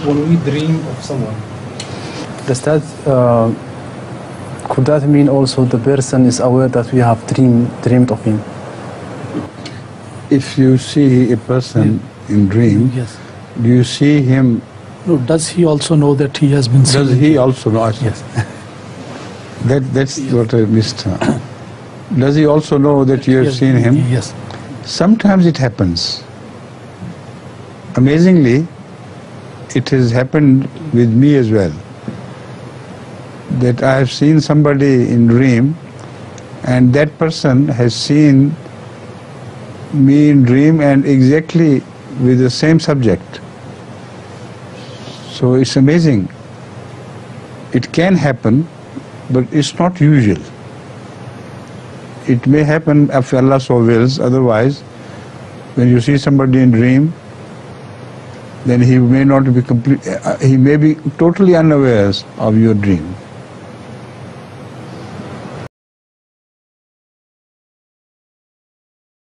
when we dream of someone, could that mean also the person is aware that we have dreamed of him? If you see a person in dream, Yes. do you see him? No, does he also know that he has been seen? Does he also know? Yes. That's what I missed. Does he also know that you have seen him? Yes. Sometimes it happens. Amazingly, it has happened with me as well. That I have seen somebody in dream, and that person has seen me in dream and exactly with the same subject. So it's amazing. It can happen, but it's not usual. It may happen if Allah so wills. Otherwise, when you see somebody in dream, then he may not be he may be totally unaware of your dream.